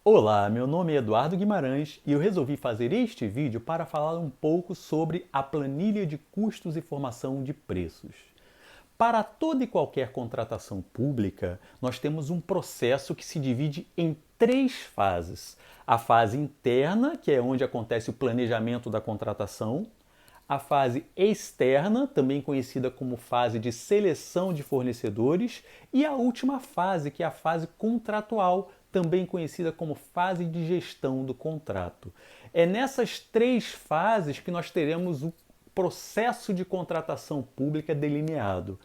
Olá, meu nome é Eduardo Guimarães e eu resolvi fazer este vídeo para falar um pouco sobre a planilha de custos e formação de preços. Para toda e qualquer contratação pública, nós temos um processo que se divide em três fases. A fase interna, que é onde acontece o planejamento da contratação, a fase externa, também conhecida como fase de seleção de fornecedores, e a última fase, que é a fase contratual, também conhecida como fase de gestão do contrato. É nessas três fases que nós teremos o processo de contratação pública delineado.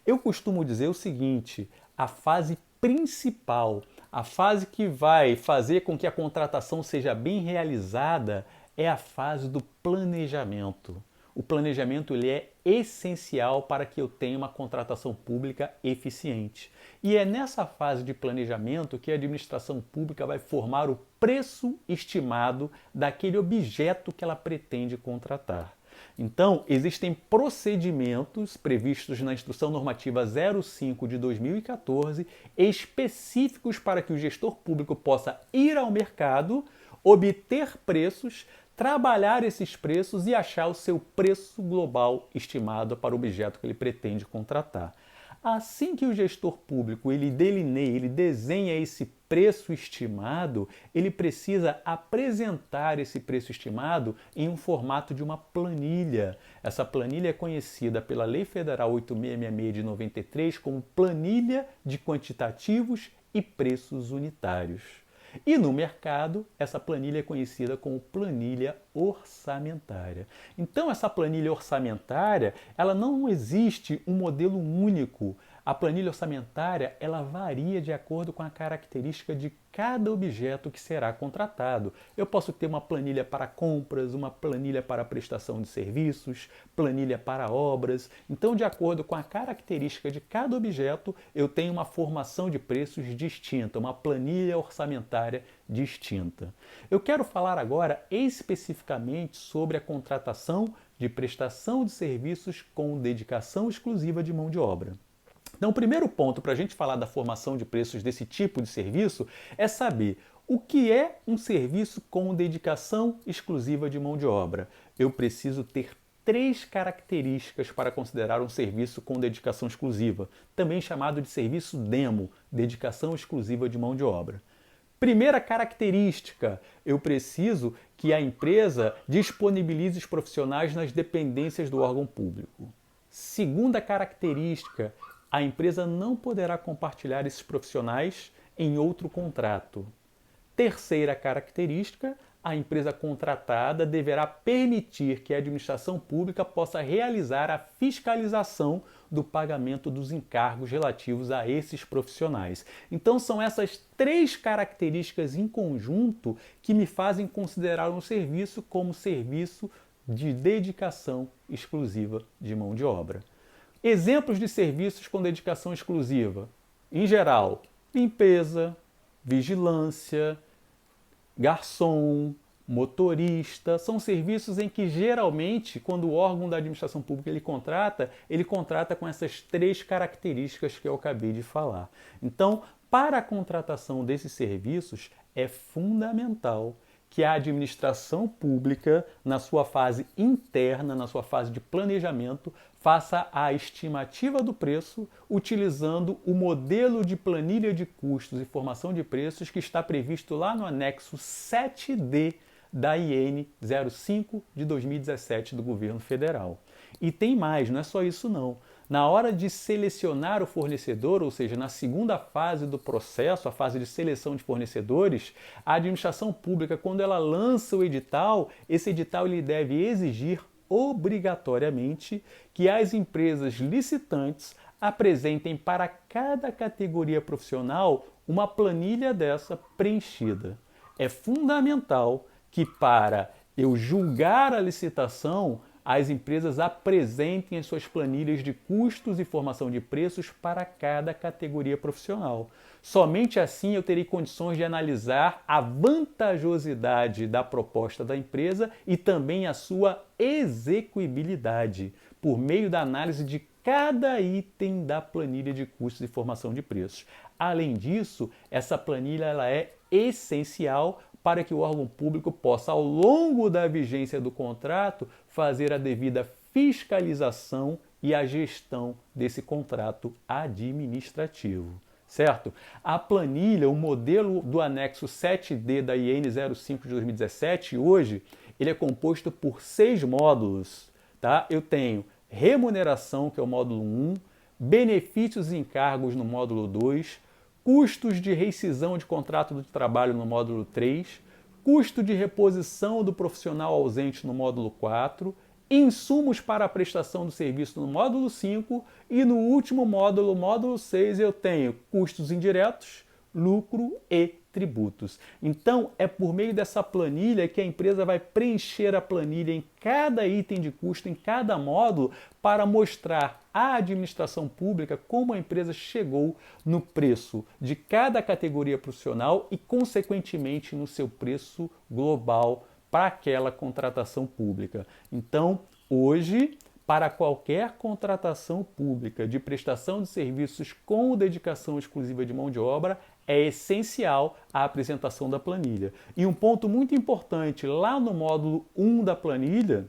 Eu costumo dizer o seguinte: a fase principal, a fase que vai fazer com que a contratação seja bem realizada, é a fase do planejamento. O planejamento ele é essencial para que eu tenha uma contratação pública eficiente. E é nessa fase de planejamento que a administração pública vai formar o preço estimado daquele objeto que ela pretende contratar. Então, existem procedimentos previstos na Instrução Normativa 05 de 2014 específicos para que o gestor público possa ir ao mercado, obter preços, trabalhar esses preços e achar o seu preço global estimado para o objeto que ele pretende contratar. Assim que o gestor público ele delineia, ele desenha esse preço estimado, ele precisa apresentar esse preço estimado em um formato de uma planilha. Essa planilha é conhecida pela Lei Federal 8666 de 93 como Planilha de Quantitativos e Preços Unitários. E no mercado, essa planilha é conhecida como planilha orçamentária. Então, essa planilha orçamentária, ela não existe um modelo único. A planilha orçamentária, ela varia de acordo com a característica de cada objeto que será contratado. Eu posso ter uma planilha para compras, uma planilha para prestação de serviços, planilha para obras. Então, de acordo com a característica de cada objeto, eu tenho uma formação de preços distinta, uma planilha orçamentária distinta. Eu quero falar agora especificamente sobre a contratação de prestação de serviços com dedicação exclusiva de mão de obra. Então, o primeiro ponto para a gente falar da formação de preços desse tipo de serviço é saber o que é um serviço com dedicação exclusiva de mão de obra. Eu preciso ter três características para considerar um serviço com dedicação exclusiva, também chamado de serviço demo, dedicação exclusiva de mão de obra. Primeira característica, eu preciso que a empresa disponibilize os profissionais nas dependências do órgão público. Segunda característica, a empresa não poderá compartilhar esses profissionais em outro contrato. Terceira característica, a empresa contratada deverá permitir que a administração pública possa realizar a fiscalização do pagamento dos encargos relativos a esses profissionais. Então, são essas três características em conjunto que me fazem considerar um serviço como serviço de dedicação exclusiva de mão de obra. Exemplos de serviços com dedicação exclusiva. Em geral, limpeza, vigilância, garçom, motorista, são serviços em que geralmente, quando o órgão da administração pública ele contrata com essas três características que eu acabei de falar. Então, para a contratação desses serviços, é fundamental que a administração pública, na sua fase interna, na sua fase de planejamento, faça a estimativa do preço utilizando o modelo de planilha de custos e formação de preços que está previsto lá no anexo 7D da IN 05 de 2017 do governo federal. E tem mais, não é só isso não. Na hora de selecionar o fornecedor, ou seja, na segunda fase do processo, a fase de seleção de fornecedores, a administração pública, quando ela lança o edital, esse edital ele deve exigir obrigatoriamente que as empresas licitantes apresentem para cada categoria profissional uma planilha dessa preenchida. É fundamental que para eu julgar a licitação, as empresas apresentem as suas planilhas de custos e formação de preços para cada categoria profissional. Somente assim eu terei condições de analisar a vantajosidade da proposta da empresa e também a sua execuibilidade, por meio da análise de cada item da planilha de custos e formação de preços. Além disso, essa planilha ela é essencial para que o órgão público possa, ao longo da vigência do contrato, fazer a devida fiscalização e a gestão desse contrato administrativo. Certo? A planilha, o modelo do anexo 7D da IN 05 de 2017, hoje, ele é composto por 6 módulos. Tá? Eu tenho remuneração, que é o módulo 1, benefícios e encargos no módulo 2, custos de rescisão de contrato de trabalho no módulo 3, custo de reposição do profissional ausente no módulo 4, insumos para a prestação do serviço no módulo 5 e no último módulo, módulo 6, eu tenho custos indiretos, lucro e tributos. Então, é por meio dessa planilha que a empresa vai preencher a planilha em cada item de custo, em cada módulo, para mostrar à administração pública como a empresa chegou no preço de cada categoria profissional e, consequentemente, no seu preço global para aquela contratação pública. Então, hoje, para qualquer contratação pública de prestação de serviços com dedicação exclusiva de mão de obra, é essencial a apresentação da planilha. E um ponto muito importante, lá no módulo 1 da planilha,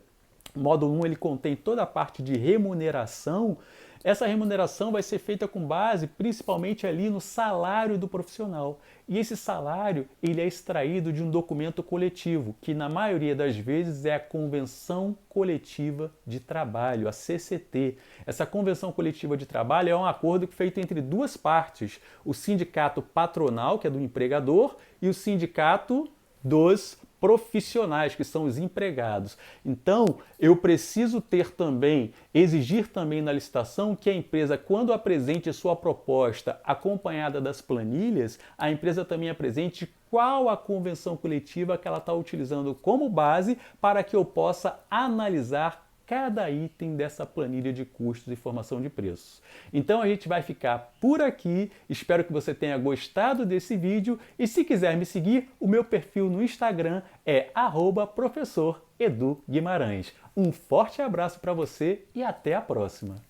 o módulo 1 ele contém toda a parte de remuneração. Essa remuneração vai ser feita com base principalmente ali no salário do profissional. E esse salário ele é extraído de um documento coletivo, que na maioria das vezes é a Convenção Coletiva de Trabalho, a CCT. Essa Convenção Coletiva de Trabalho é um acordo feito entre duas partes, o sindicato patronal, que é do empregador, e o sindicato dos profissionais, que são os empregados. Então, eu preciso exigir também na licitação que a empresa, quando apresente sua proposta acompanhada das planilhas, a empresa também apresente qual a convenção coletiva que ela está utilizando como base para que eu possa analisar cada item dessa planilha de custos e formação de preços. Então a gente vai ficar por aqui, espero que você tenha gostado desse vídeo e se quiser me seguir, o meu perfil no Instagram é @professor Edu Guimarães. Um forte abraço para você e até a próxima!